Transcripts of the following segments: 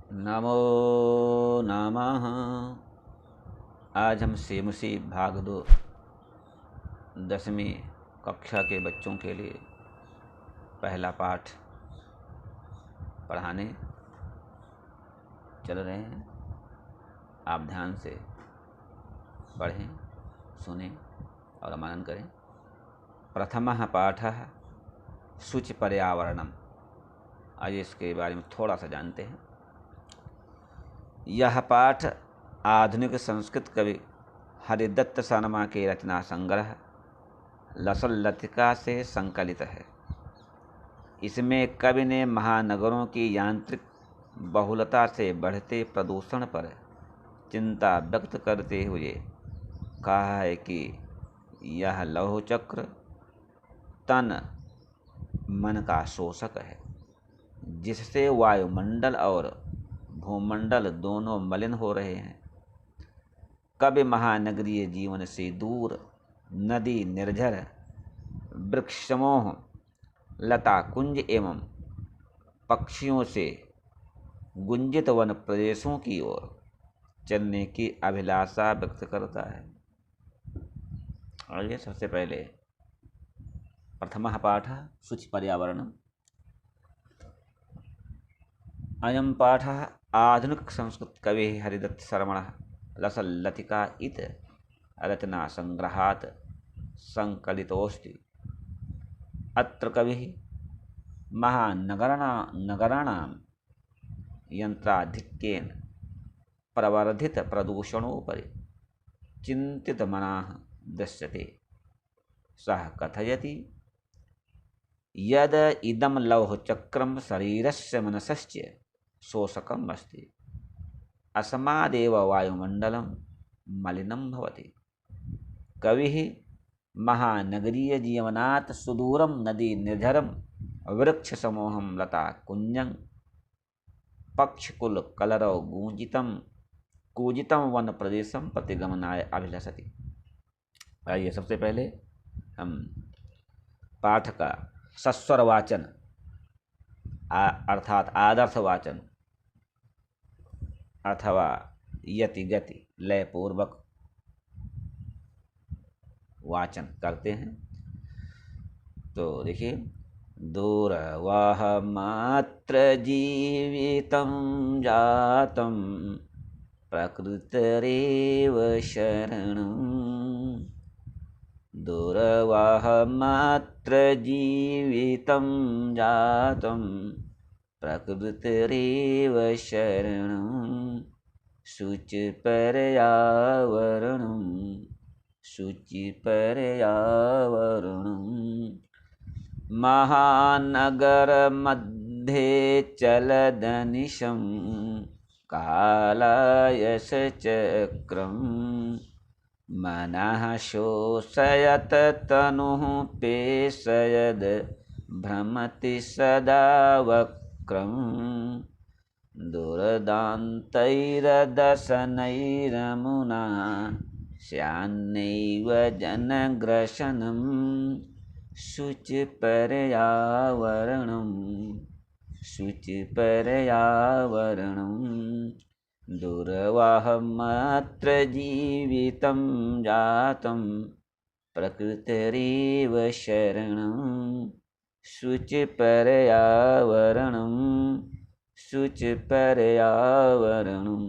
नमो नमः। आज हम सेमुसी भाग 2 10वीं कक्षा के बच्चों के लिए पहला पाठ पढ़ाने चल रहे हैं। आप ध्यान से पढ़ें, सुनें और मनन करें। प्रथमः पाठः शुचि पर्यावरणम। आज इसके बारे में थोड़ा सा जानते हैं। यह पाठ आधुनिक संस्कृत कवि हरिदत्त शर्मा के रचना संग्रह लसल लतिका से संकलित है। इसमें कवि ने महानगरों की यांत्रिक बहुलता से बढ़ते प्रदूषण पर चिंता व्यक्त करते हुए कहा है कि यह लौह चक्र तन मन का शोषक है, जिससे वायुमंडल और भूमंडल दोनों मलिन हो रहे हैं। कवि महानगरीय जीवन से दूर नदी निर्झर वृक्षसमूह लता कुंज एवं पक्षियों से गुंजित वन प्रदेशों की ओर चलने की अभिलाषा व्यक्त करता है। आइए सबसे पहले प्रथमः पाठः शुचि पर्यावरणम्। अयं पाठः आधुनिक संस्कृत कवि हरिदत्त शर्मणः लसल लतिका इत रचना संग्रहात् संकलितोऽस्ति। अत्र कविः नगराणां यन्त्राधिक्येन प्रवर्धित प्रदूषणोपरि चिन्तितमनः दृश्यते। सः कथयति यद इदं लौहचक्रं शरीरस्य मनसश्च शोषकम् अस्ति, अस्मादेव वायुमण्डलं मलिनं भवति। कविः महानगरीयजीवनात् सुदूरं नदी निर्झरं वृक्षसमूहं लता कुञ्जं पक्षिकुलकलरव कूजितं वन प्रदेशं प्रति गमनाय अभिलषति। आइए सबसे पहले हम पाठ का सस्वर वाचन अर्थात आदर्श वाचन अथवा यति गति लय पूर्वक वाचन करते हैं। तो देखिए, दूरवाह मात्र जीवितं जातं प्रकृतिरेव शरणं। दूरवाह मात्र जीवितं जातं प्रकृतिरेव शरणं। शुचि पर्यावरणं शुचि पर्यावरणं। महानगरमध्ये चलदनिशं कालायसचक्रं। मनः शोषयत तनुः पेशयद भ्रमति सदा वक्रं। दुर्दान्तैरदशनैरमुना स्यान्नैव जनग्रसनं। शुचि पर्यावरणं शुचि पर्यावरणं। दूरवाहमात्र जीवितं जातं प्रकृतिरेव शरणं। शुचि पर्यावरणं शुचि पर्यावरणं।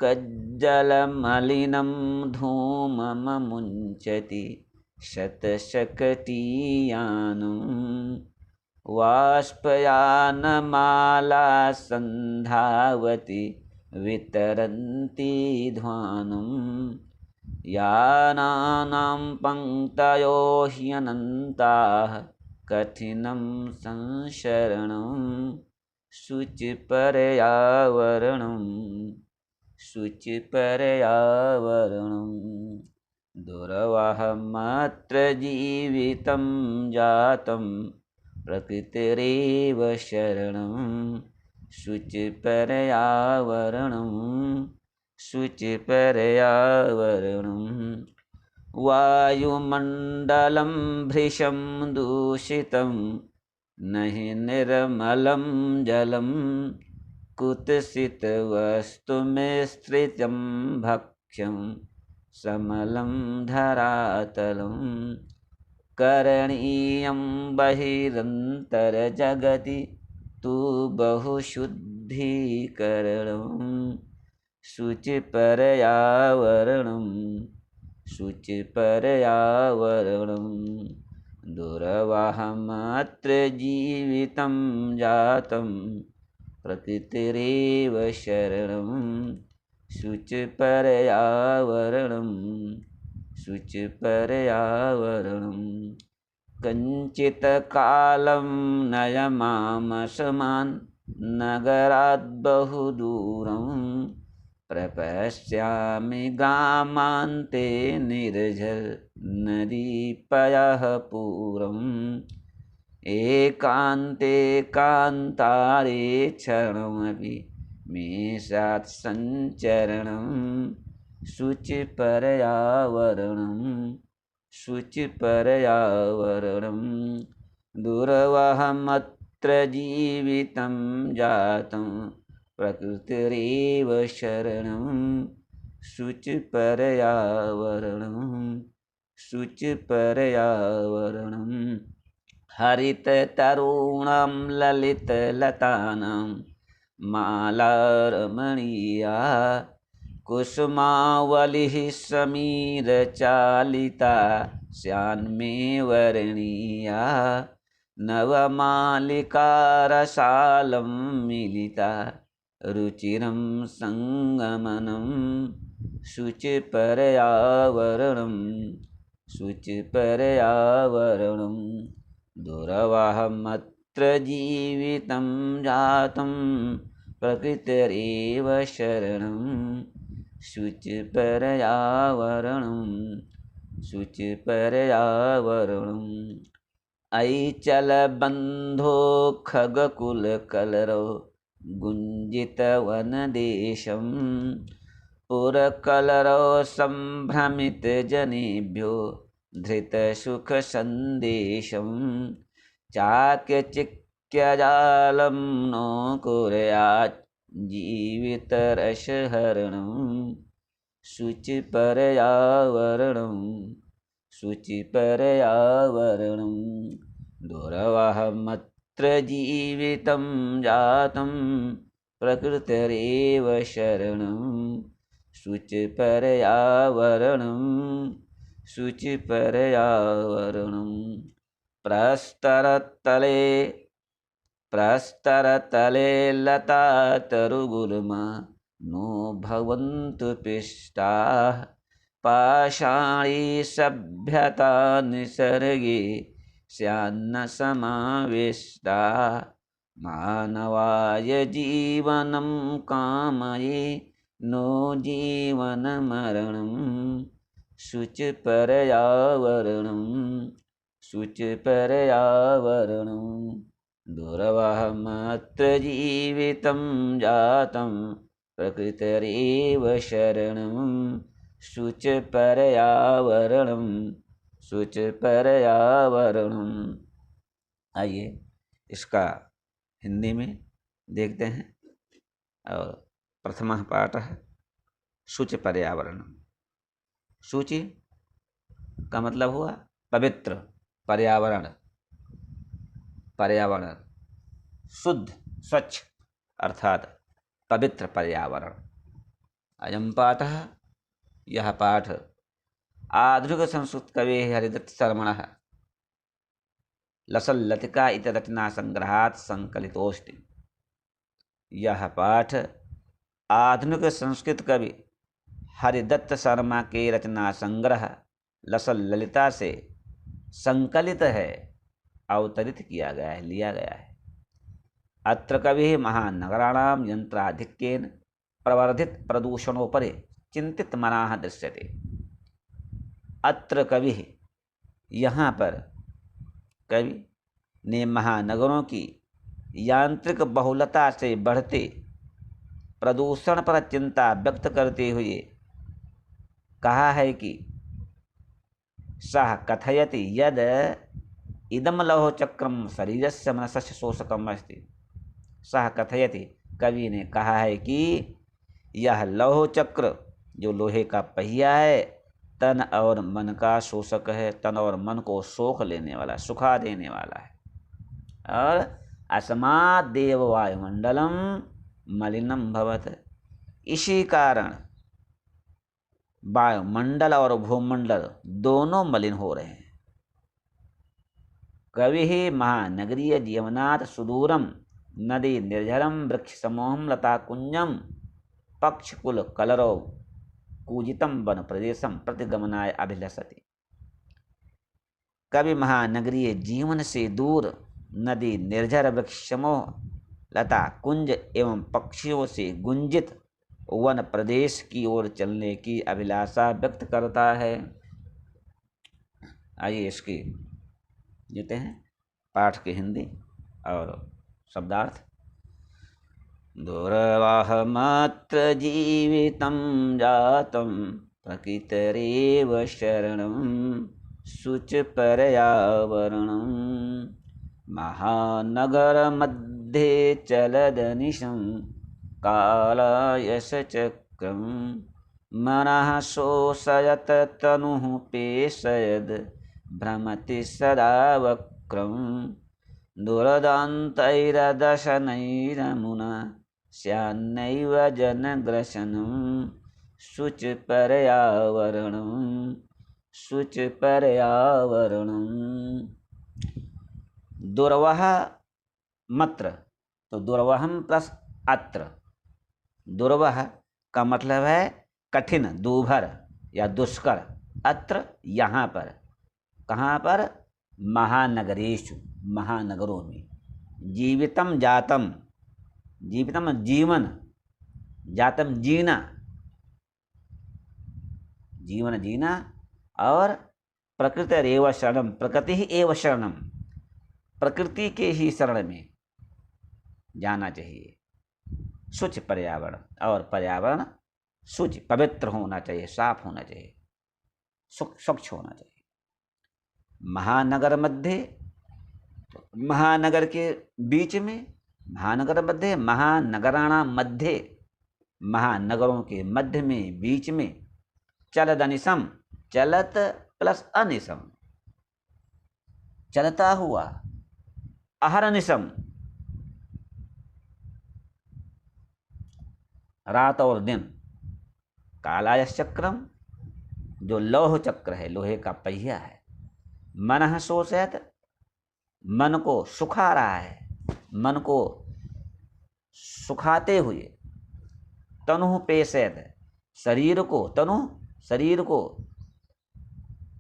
कज्जलमलिनं धूमममुञ्चति शतशकटीयानं। वाष्पयानमाला सन्धावति वितरन्ति ध्वानं। यानानां पङ्क्तयो ह्यनन्ताः कठिनं संसरणं। शुचि पर्यावरणं शुचि पर्यावरणं। दूरवाहमात्र जीवितं जातं प्रकृतिरेव शरणं। शुचि पर्यावरणं शुचि पर्यावरणं। वायुमण्डलं भृशं दूषितं नहि निर्मलं जलं। कुत्सितवस्तुमिश्रितं भक्ष्यं समलं धरातलं करणीयं बहिरन्तरजगति तु बहुशुद्धीकरणं शुचिपर्यावरणं शुचिपर्यावरणं दुर्वाहमत्र जीवितं जातं प्रकृतिरेव शरणं शुचिपर्यावरणं शुचिपर्यावरणं कञ्चित् कालं नयमामसमान् नगरात् बहुदूरं प्रपश्यामि ग्रामान्ते निर्झरनदीपयः पूरम् एकान्ते कान्तारे क्षणमपि मे स्यात् सञ्चरणं शुचिपर्यावरणं शुचिपर्यावरणं दुर्वहमत्र जीवितं जातं प्रकृतिरेव शरणं शुचिपर्यावरणं शुचिपर्यावरणं हरिततरुणां ललितलतानां मालारमणीया कुसुमावलिः समीरचालिता श्यान्मे वर्णीया नवमालिकारसालं मिलिता रुचिरं सङ्गमनं शुचिपर्यावरणं शुचिपर्यावरणं दुर्वाहमत्र जीवितं जातं प्रकृतिरेव शरणं शुचिपर्यावरणं शुचिपर्यावरणम् ऐचलबन्धो खगकुलकलरौ गुञ्जितवनदेशं पुरकलरौ सम्भ्रमितजनेभ्यो धृतसुखसन्देशं चाक्यचिक्यजालं नो कुर्यात् जीवितरसहरणं शुचिपर्यावरणं शुचिपर्यावरणं दुर्वाहमत्र जीवितं जातं प्रकृतिरेव शरणं शुचिपर्यावरणं शुचिपर्यावरणं प्रस्तरतले लतातरुगुल्मा नो भवन्तु पिष्टाः पाषाणी सभ्यता निसर्गे स्यान्न समाविष्टा मानवाय जीवनं कामये नो जीवनमरणं शुचिपर्यावरणं शुचिपर्यावरणं दुर्वाहमत्र जीवितं जातं प्रकृतिरेव शरणं शुचिपर्यावरणं शुचिपर्यावरणं। आइए इसका हिंदी में देखते हैं। और प्रथमः पाठः शुचि पर्यावरणं। शुचि का मतलब हुआ पवित्र, पर्यावरण पर्यावरण शुद्ध स्वच्छ अर्थात पवित्र पर्यावरण। अयं पाठः यह पाठ आधुनिक संस्कृत कवि हरिदत्त शर्मणः लसल्लतिका इति रचना संग्रहात् संकलितोऽस्ति। यह पाठ आधुनिक संस्कृत कवि हरिदत्त शर्मा के रचना संग्रह लसल्ललिता से संकलित है, अवतरित किया गया है, लिया गया है। अत्र कविः महानगराणां यन्त्राधिक्येन प्रवर्धित प्रदूषणोपरि चिंतित मनाः दृश्यते। अत्र कविः, यहाँ पर कवि ने महानगरों की यांत्रिक बहुलता से बढ़ते प्रदूषण पर चिंता व्यक्त करते हुए कहा है कि सः कथयति यद इदं लौहचक्रं शरीरस्य मनसस्य शोषकम् अस्ति। सः कथयति कवि ने कहा है कि यह लौह चक्र जो लोहे का पहिया है, तन और मन का शोषक है, तन और मन को सोख लेने वाला, सुखा देने वाला है। और अस्मात् देव वायुमंडलम मलिनम भवत, इसी कारण वायुमंडल और भूमंडल दोनों मलिन हो रहे हैं। कवि महानगरीय जीवनात् सुदूरम नदी निर्झरम वृक्ष समूहम लता कुंजम पक्षकुल कलरव कूजितम वन प्रदेशम प्रतिगमनाय अभिलषति। कवि महानगरीय जीवन से दूर नदी निर्झर वृक्ष समूह लता कुंज एवं पक्षियों से गुंजित वन प्रदेश की ओर चलने की अभिलाषा व्यक्त करता है। आइए इसकी देते हैं पाठ की हिंदी और शब्दार्थ। दुर्वाहमत्र जीवितं जातं प्रकृतिरेव शरणं शुचिपर्यावरणं महानगरमध्ये चलदनिशं कालयशचक्रं मनः शोषयत तनुः पेशयद भ्रमति सदा वक्रं दुरदान्तैरदशनैरमुना स्यान्नैव जनग्रसनं शुचिपर्यावरणं शुचिपर्यावरणं। दुर्वह मत्र, तो दुर्वहम प्लस अत्र। दुर्वह का मतलब है कठिन, दूभर या दुष्कर। अत्र यहाँ पर, कहाँ पर? महानगरेषु, महानगरों में। जीवितम जातम, जीवितम जीवन, जातम जीना, जीवन जीना। और प्रकृति एव शरणम, प्रकृति ही एव शरणम, प्रकृति के ही शरण में जाना चाहिए। शुचि पर्यावरण, और पर्यावरण शुचि पवित्र होना चाहिए, साफ होना चाहिए, स्वच्छ होना चाहिए। महानगर मध्य, तो महानगर के बीच में, महानगर मध्य, महानगराणां मध्य, महानगरों के मध्य में, बीच में। चलद अनिशम, चलत प्लस अनिशम, चलता हुआ। अहरनिशम, रात और दिन। कालायश चक्रम, जो लौह चक्र है, लोहे का पहिया है। मनः शोषयत, मन को सुखा रहा है, मन को सुखाते हुए। तनु पेशयत, शरीर को, तनु शरीर को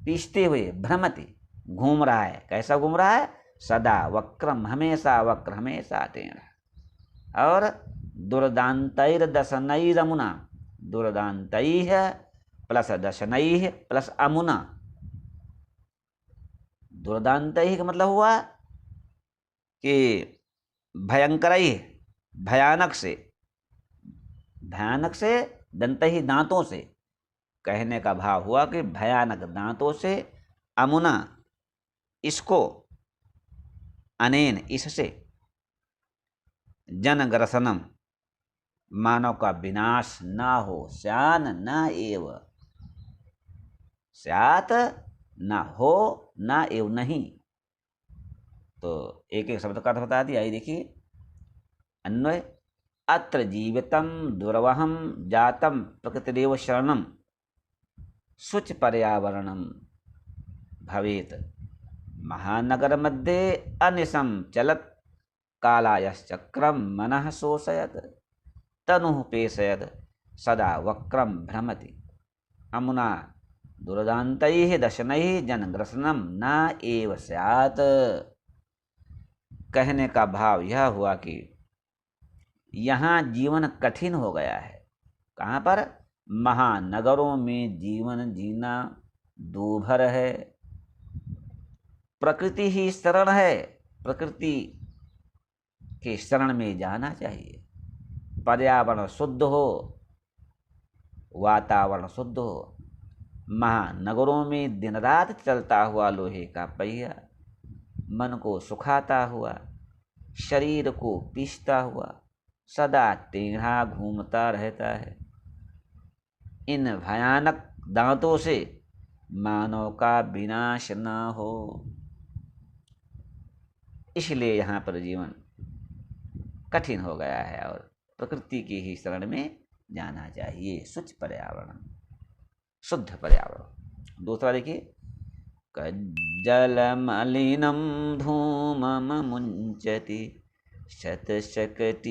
पीसते हुए। भ्रमति, घूम रहा है। कैसा घूम रहा है? सदा वक्रम, हमेशा वक्र, हमेशा टेढ़ा। और दुर्दान्तैर्दशनैरमुना, दुर्दान्तैः प्लस दशनैः प्लस अमुना। दुर्दान्तैः का मतलब हुआ कि भयंकरैः, भयानक से, भयानक से, दंतैः दांतों से। कहने का भाव हुआ कि भयानक दांतों से। अमुना, इसको, अनेन, इससे। जनग्रसनम, मानव का विनाश ना हो। स्यान न एव, स्यात ना हो, ना एव नहीं। तो एक एक शब्द का अर्थ बता दिया। देखिए अन्वय। अत्र जीवितम दुर्वहम जातम प्रकृतिरेव शरणम शुच पर्यावरणम भवेत। महानगर मध्ये अनिशम चलत कालायश्चक्रम मनः शोषयत तनुः पेशयत सदा वक्रम भ्रमति। अमुना दुर्दान्तैः दशनैः जनग्रसनम न एव स्यात्। कहने का भाव यह हुआ कि यहाँ जीवन कठिन हो गया है। कहाँ पर? महानगरों में जीवन जीना दूभर है। प्रकृति ही शरण है, प्रकृति के शरण में जाना चाहिए। पर्यावरण शुद्ध हो, वातावरण शुद्ध हो। महानगरों में दिन रात चलता हुआ लोहे का पहिया, मन को सुखाता हुआ, शरीर को पीसता हुआ, सदा टेढ़ा घूमता रहता है। इन भयानक दांतों से मानव का विनाश न हो, इसलिए यहाँ पर जीवन कठिन हो गया है और प्रकृति की ही शरण में जाना चाहिए। शुद्ध पर्यावरण, शुद्ध पर्यावरण। दूसरा देखिए, कज्जलमलिनं धूमं मुञ्चति शतशकटीयानं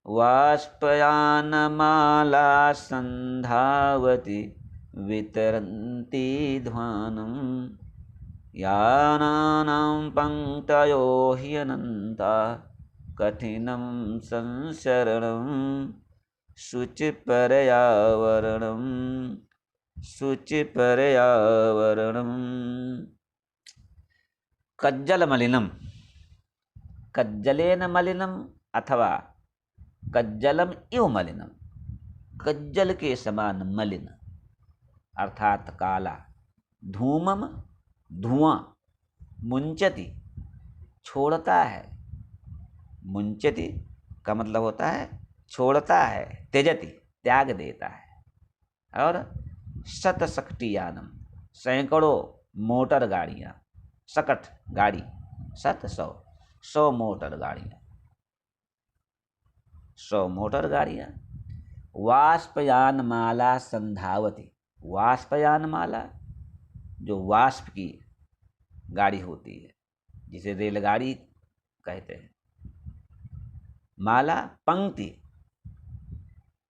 वाष्पयानमाला सन्धावति वितरन्ति ध्वानं यानानां पङ्क्तयो ह्यनन्ता कठिनं संसरणं शुचिपर्यावरणं शुचिपर्यावरणं। कज्जल मलिनम, कज्जलेन मलिनम अथवा कज्जलम इव मलिनम, कज्जल के समान मलिन अर्थात काला, धूमम धुआं, मुंचति छोड़ता है, मुंचति का मतलब होता है छोड़ता है, त्यजति त्याग देता है, और शतशक्तियानम सैकड़ों मोटर गाड़ियाँ, सकट गाड़ी, शत सौ मोटर गाड़ियाँ, 100 मोटर गाड़ियाँ। वाष्पयान माला संधावती, वाष्पयान माला जो वाष्प की गाड़ी होती है जिसे रेलगाड़ी कहते हैं, माला पंक्ति,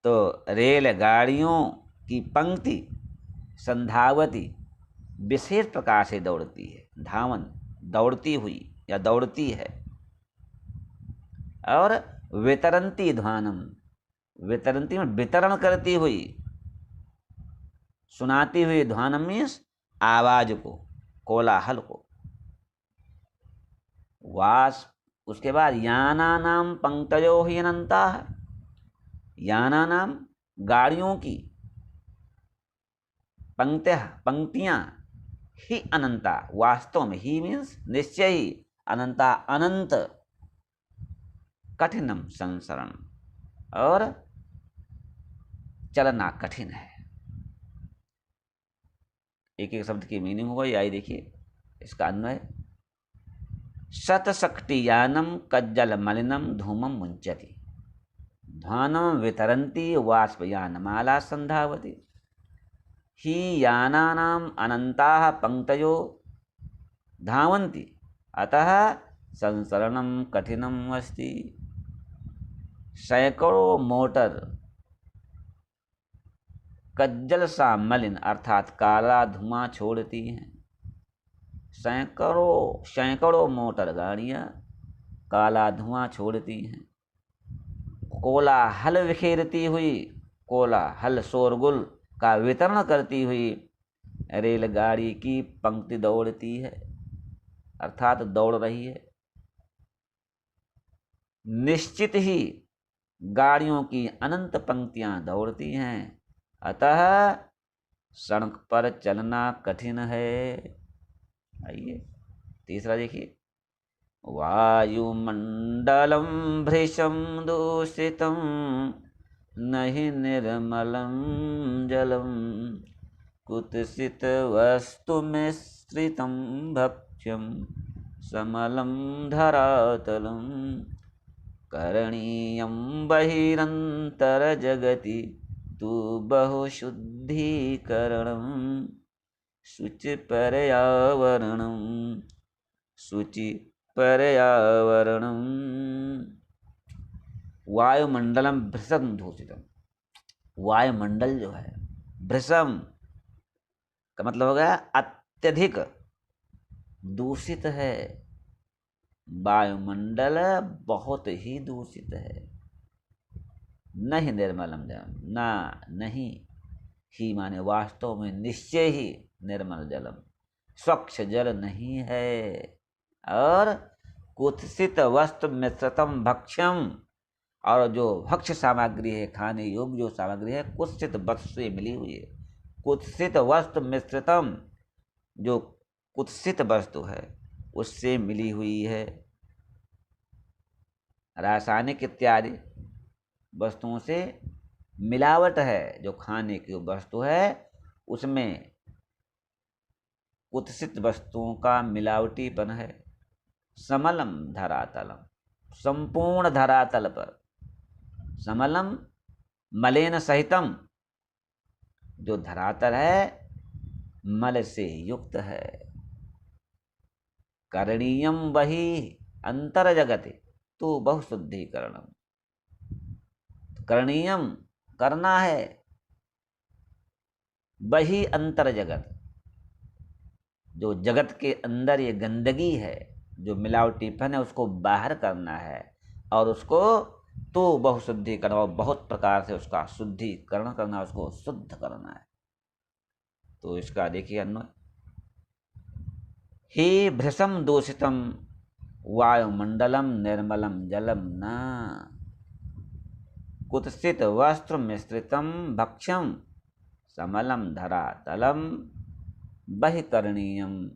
तो रेलगाड़ियों की पंक्ति संधावती विशेष प्रकार से दौड़ती है, धावन दौड़ती हुई या दौड़ती है, और वितरंती ध्वानम, वितरंती में वितरण करती हुई, सुनाती हुई, ध्वानम मीन्स आवाज को, कोलाहल को। वास उसके बाद याना नाम पंक्तयो ही अनंता, याना नाम गाड़ियों की, पंक्तियां ही अनंता, वास्तव में ही मीन्स निश्चय ही, अनंता अनंत, कठिनम संसरण और चलना कठिन है। एक एक शब्द की मीनिंग होगा, ये आई देखिए इसका अन्वय। शतशक्तियानम कज्जल मलिनम धूमम मुंचति ध्वानं वितरन्ति वाष्पयानमाला संधावति ही यानानाम अनंताः पंक्तयो धावन्ति अतः संसरणं कठिनम् अस्ति। सैकड़ों मोटर कज्जल सा मलिन अर्थात काला धुआं छोड़ती हैं। सैकड़ों मोटर गाड़ियां काला धुआं छोड़ती हैं। कोलाहल बिखेरती हुई, कोलाहल शोरगुल का वितरण करती हुई रेलगाड़ी की पंक्ति दौड़ती है, अर्थात दौड़ रही है। निश्चित ही गाड़ियों की अनंत पंक्तियां दौड़ती हैं, अतः सड़क पर चलना कठिन है। आइए तीसरा देखिए, वायुमंडलम भृशं दूषितं नहि निर्मलं जलम कुत्सित वस्तु मिश्रितं भक्ष्यं समलं धरातलं करणीयं बहिरंतर जगति तु बहुशुद्धीकरणं शुचि पर्यावरणं शुचि पर्यावरणं। वायुमंडलम भृशं दूषितम, वायुमंडल जो है भृशम का मतलब हो गया अत्यधिक दूषित है। वायुमंडल बहुत ही दूषित है। नहीं निर्मलम जलम, ना नहीं ही माने वास्तव में निश्चय ही निर्मल जलम, स्वच्छ जल नहीं है। और कुत्सित वस्तु मिश्रितम भक्ष्यम, और जो भक्ष्य सामग्री है, खाने योग्य जो सामग्री है, कुत्सित वस्तु से मिली हुई है। कुत्सित वस्तु मिश्रितम, जो कुत्सित वस्तु है उससे मिली हुई है। रासायनिक इत्यादि वस्तुओं से मिलावट है। जो खाने की वस्तु है उसमें कुत्सित वस्तुओं का मिलावटीपन है। समलम धरातलम, संपूर्ण धरातल पर, समलम मलेन सहितम, जो धरातल है मल से युक्त है। करणीयम वही अंतर जगति तो बहुशुद्धिकरणम, करणीयम करना है, वही अंतर जगत, जो जगत के अंदर ये गंदगी है, जो मिलावटीपन है, उसको बाहर करना है और उसको तो बहुशुद्धिकरण, और बहुत प्रकार से उसका शुद्धिकरण करना, उसको शुद्ध करना है। तो इसका देखिए अन्वय, हे भृशम दूषितम वायुमंडलम निर्मलम जलम न, कुत्सित वस्त्र मिश्रितम भक्ष्यम समलम धरातलम बहिकरणीयम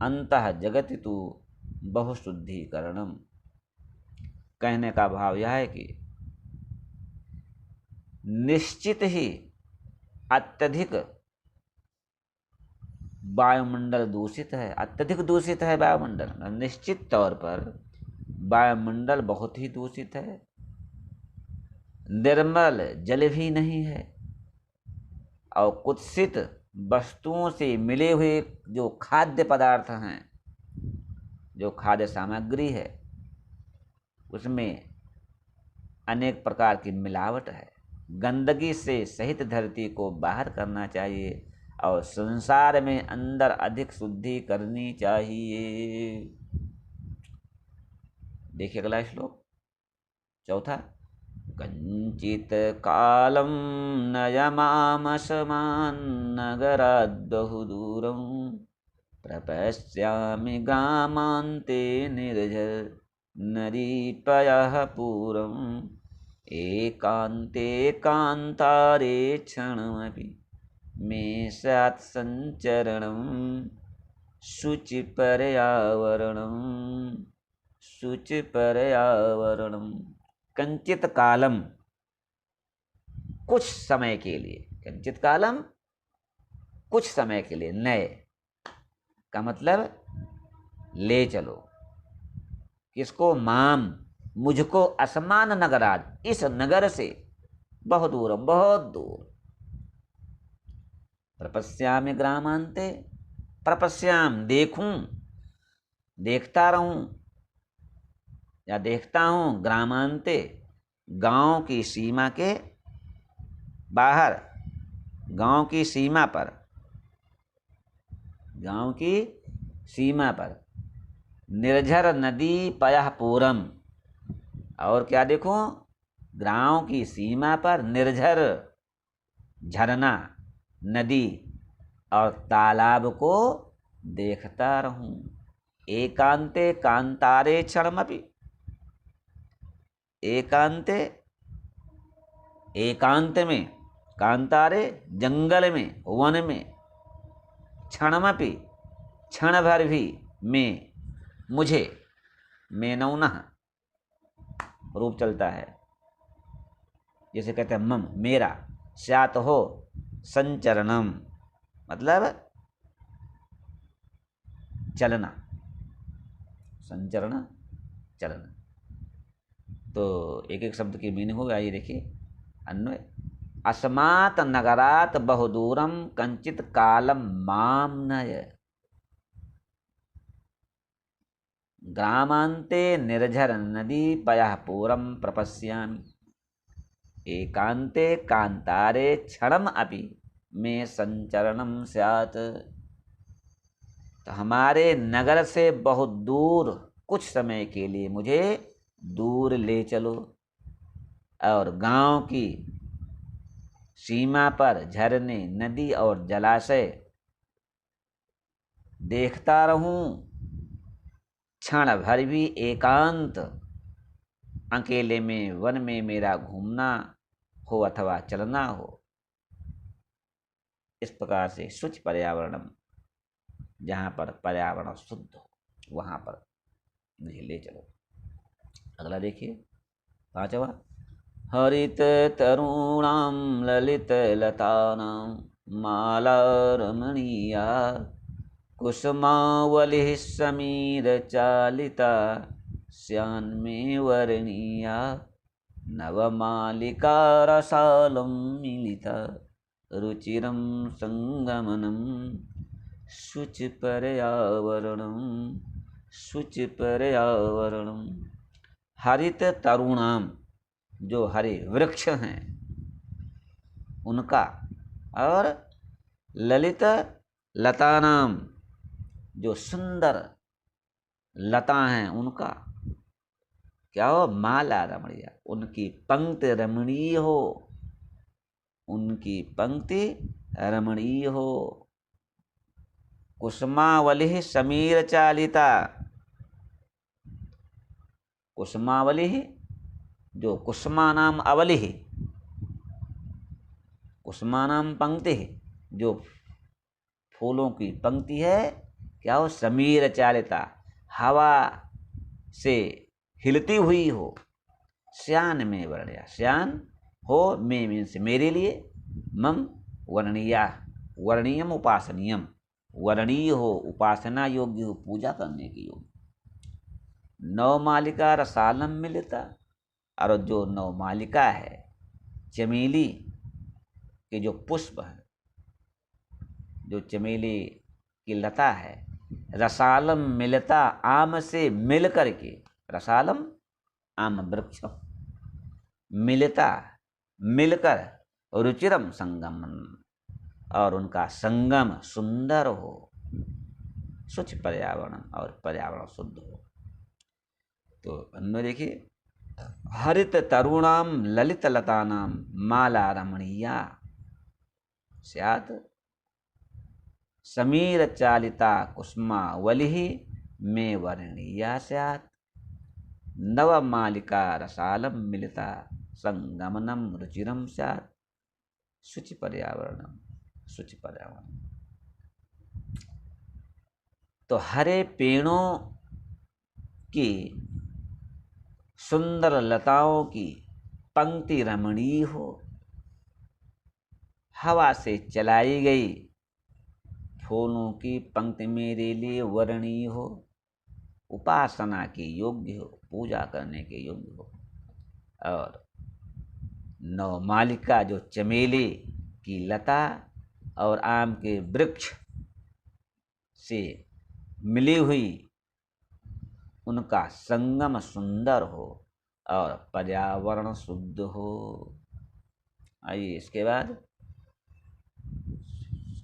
अंतः जगति तु बहुशुद्धिकरणम। कहने का भाव यह है कि निश्चित ही अत्यधिक वायुमंडल दूषित है, अत्यधिक दूषित है वायुमंडल, निश्चित तौर पर वायुमंडल बहुत ही दूषित है। निर्मल जल भी नहीं है और कुत्सित वस्तुओं से मिले हुए जो खाद्य पदार्थ हैं, जो खाद्य सामग्री है, उसमें अनेक प्रकार की मिलावट है। गंदगी से सहित धरती को बाहर करना चाहिए और संसार में अंदर अधिक शुद्धि करनी चाहिए। देखिए अगला श्लोक चौथा, कंचित कालम नयमामसमान्नगराद् बहुदूरं प्रपश्यामि ग्रामान्ते निर्झर नदीपयः पूरम् एकान्ते कान्तारे क्षणमपि मे स्यात् सञ्चरणं शुचिपर्यावरणं शुचिपर्यावरणं। कंचित कालम, कुछ समय के लिए, कंचित कालम कुछ समय के लिए, नए का मतलब ले चलो, किसको, माम मुझको, असमान नगराज, इस नगर से, बहुत दूर, बहुत दूर, प्रपश्यामि ग्रामांते, प्रपश्याम देखूं, देखता रहूं या देखता हूं, ग्रामांते गांव की सीमा के बाहर, गांव की सीमा पर, गांव की सीमा पर, निर्झर नदी पयः पूरम, और क्या देखूं, गांव की सीमा पर निर्झर झरना, नदी और तालाब को देखता रहूं। एकांते कांतारे क्षणमपि, एकांते एकांत में, कांतारे जंगल में, वन में, क्षणमपि क्षण भर भी, में मुझे, में नौनः रूप चलता है, जैसे कहते हैं मम मेरा, स्यात हो संचरणम मतलब चलना, संचरण चलना। तो एक एक शब्द की मीनिंग होगा, ये देखिए अन्वय, अस्मात् नगरात् बहुदूरम कंचित कालम माम नय, ग्रामांते निर्झर नदी पयः पूरम प्रपश्यामि एकांते कांतारे क्षणम अपि में संचरणम स्यात्। तो हमारे नगर से बहुत दूर कुछ समय के लिए मुझे दूर ले चलो और गांव की सीमा पर झरने, नदी और जलाशय देखता रहूं, क्षण भर भी एकांत अकेले में वन में मेरा घूमना हो अथवा चलना हो। इस प्रकार से शुचि पर्यावरणम, जहाँ पर पर्यावरण शुद्ध हो वहाँ पर मुझे ले चलो। अगला देखिए पांचवा, हरित तरुणाम ललित लतानां माला रमणीया कुसुमावलिः समीर चालिता श्यान्मे वर्णीया नवमालिका रसालं मिलिता रुचिरं संगमनं शुचिपर्यावरणं शुचिपर्यावरणं। हरित तरुणाम, जो हरे वृक्ष हैं उनका, और ललित लतानाम, जो सुंदर लता हैं उनका, क्या हो, माला रमणीय, उनकी पंक्ति रमणीय हो, उनकी पंक्ति रमणीय हो। कुसुमावलिः समीर चालिता, कुसुमावलिः, जो कुसुमानाम अवलिः, कुसुमानाम पंक्ति, जो फूलों की पंक्ति है, क्या हो, समीर चालिता, हवा से हिलती हुई हो। श्यान में वर्णया, श्यान हो, में मीन्स मेरे लिए, मम वर्णीया, वर्णीयम उपासनीयम, वर्णीय हो, उपासना योग्य हो, पूजा करने की योग्य। नवमालिका रसालम मिलता, और जो नवमालिका है, चमेली के जो पुष्प है, जो चमेली की लता है, रसालम मिलता, आम से मिल करके, रसालम आम वृक्ष, मिलता मिलकर, रुचिरम संगमन, और उनका संगम सुंदर हो, स्वच्छ पर्यावरण, और पर्यावरण शुद्ध हो। तो अन्य देखिए, हरित तरुणाम ललित लतानाम माला रमणीया स्यात् समीर चालिता कुसुमावलिः मे वर्णीया स्यात् नवमालिका रसालं मिलिता संगमनम रुचिरम स्यात् शुचि पर्यावरणम, शुचि पर्यावरण। तो हरे पेड़ों की, सुंदर लताओं की पंक्ति रमणीय हो, हवा से चलाई गई फूलों की पंक्ति मेरे लिए वर्णीय हो, उपासना के योग्य हो, पूजा करने के योग्य हो। और नवमालिका, जो चमेली की लता और आम के वृक्ष से मिली हुई, उनका संगम सुंदर हो और पर्यावरण शुद्ध हो। आइए इसके बाद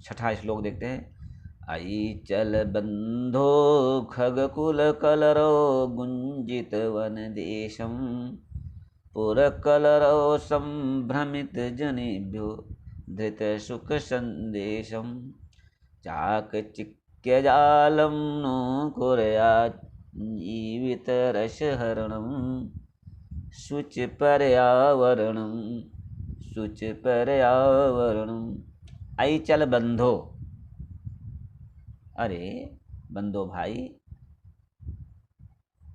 छठा श्लोक देखते हैं। आई चल बंधो खगकुल कलरो गुंजित वन देशम पुर कलरो संभ्रमित जनेभ्यो धृत सुख संदेशम चाक चिक्य जालम नो कुर्यात् जीवित रसहरणम शुच पर्यावरणम, शुच पर्यावरणम। आई चल बंधो, अरे बंधो भाई,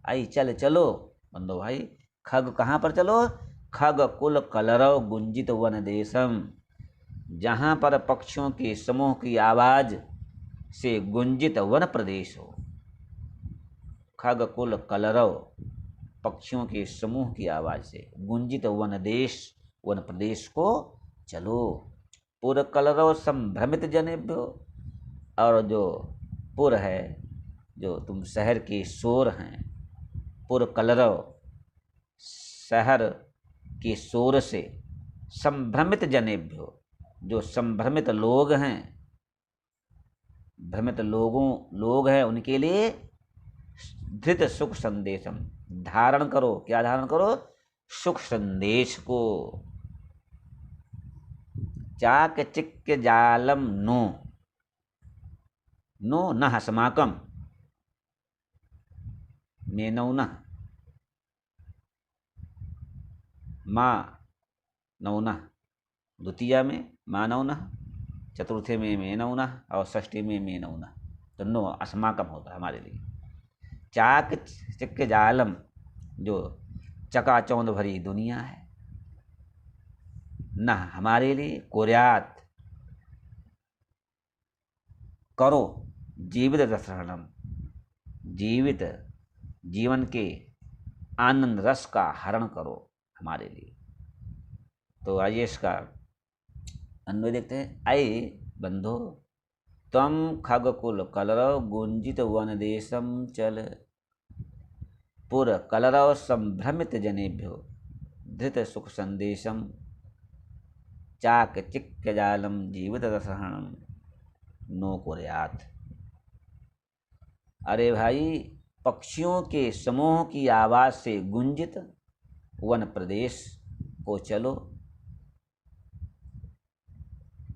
आई चल चलो बंधो भाई। खग कहाँ पर चलो? खग कुल कलरव गुंजित वन देशम, जहाँ पर पक्षियों के समूह की आवाज से गुंजित वन प्रदेश हो। खग कुल कलरव, पक्षियों के समूह की आवाज से गुंजित वन देश, वन प्रदेश को चलो। पुर कलरव संभ्रमित जनेभ्यो, और जो पुर है, जो तुम शहर के शोर हैं, पुर कलरव, शहर के शोर से, संभ्रमित जनेभ्यो, जो संभ्रमित लोग हैं, भ्रमित लोग हैं, उनके लिए धृत सुख संदेशम, धारण करो। क्या धारण करो? सुख संदेश को। चाक चिक्य जालम नो, नो न अस्माकम, मेनौ न, माँ नौना, द्वितीया में मानव न, चतुर्थी में मेनौ न, और षष्ठी में मेनौ न, तो नो अस्माकम होता है हमारे लिए। चाक चिक्य जालम, जो चकाचौंध भरी दुनिया है, न हमारे लिए कुर्यात करो जीवित रसहरणम, जीवित जीवन के आनंद रस का हरण करो हमारे लिए। तो आइए इसका अन्वय देखते हैं। आइए बंधो तम खगकुल कलरव गुंजित वन देशम चल, पुर कलरव संभ्रमित जनेभ्यो धृत सुख संदेशम, चाक चिक्क जालम जीवित रसहरणम नो कुर्यात। अरे भाई, पक्षियों के समूह की आवाज से गुंजित वन प्रदेश को चलो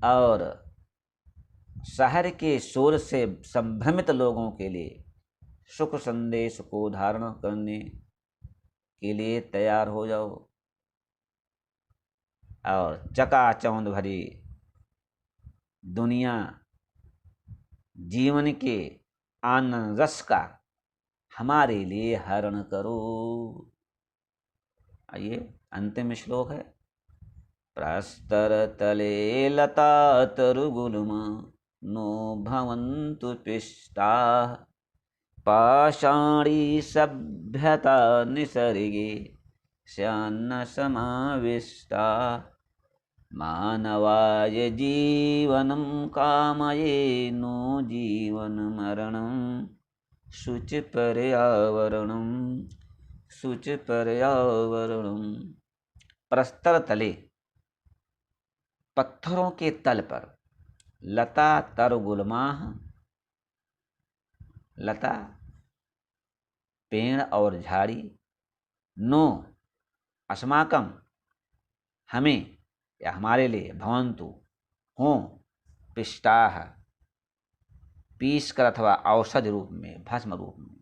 और शहर के शोर से संभ्रमित लोगों के लिए सुख संदेश को धारण करने के लिए तैयार हो जाओ और चकाचौंध भरी दुनिया जीवन के आनंद रस का हमारे लिए हरण करो। आइए अंतिम श्लोक है। प्रस्तर तले लता तरुगुलमा नो भवन्तु पिष्टाः, पाषाणी सभ्यता निसर्गे स्यान्न समाविष्टा, मानवाय जीवनं कामये नो जीवन मरणं, शुच पर्यावरणं शुच पर्यावरणं। प्रस्तर तले, पत्थरों के तल पर, लता तरगुलमाह, लता पेड़ और झाड़ी, नो अस्माकम हमें या हमारे लिए, भवन्तु हों, पिष्टाह पीस कर अथवा औषध रूप में, भस्म रूप में,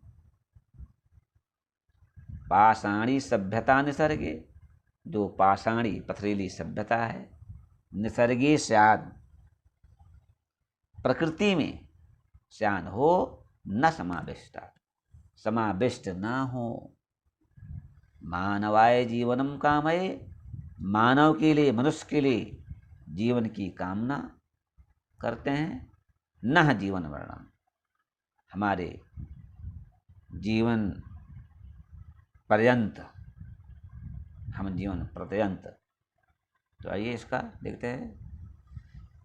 पाषाणी सभ्यता निसर्गे, जो पाषाणी पथरीली सभ्यता है, निसर्गे स्याद प्रकृति में, स्यान हो न समाविष्टा समाविष्ट न हो, मानवाय जीवनम कामये, मानव के लिए, मनुष्य के लिए जीवन की कामना करते हैं, न जीवन मरणम, हमारे जीवन पर्यंत, हम जीवन पर्यंत। तो आइए इसका देखते हैं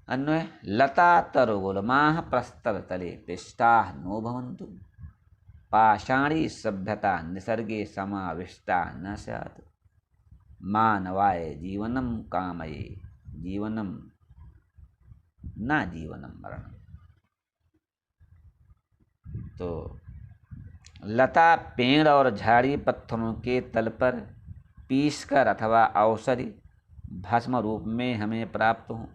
अन्वय। लता तरुगुलमाः प्रस्तर तले पिष्टाः नो भवन्तु, पाषाणी सभ्यता निसर्गे समाविष्टा न स्यात्, मानवाय जीवनम कामये जीवनम न जीवनम मरणम। तो लता पेड़ और झाड़ी पत्थरों के तल पर पीस कर अथवा औषधि भस्म रूप में हमें प्राप्त हो,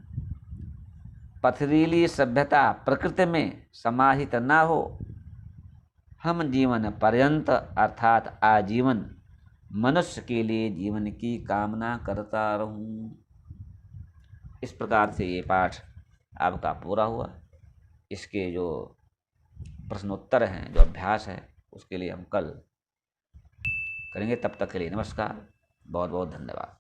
पथरीली सभ्यता प्रकृति में समाहित न हो, हम जीवन पर्यंत अर्थात आजीवन मनुष्य के लिए जीवन की कामना करता रहूं। इस प्रकार से ये पाठ आपका पूरा हुआ। इसके जो प्रश्नोत्तर हैं, जो अभ्यास है, उसके लिए हम कल करेंगे। तब तक के लिए नमस्कार, बहुत बहुत धन्यवाद।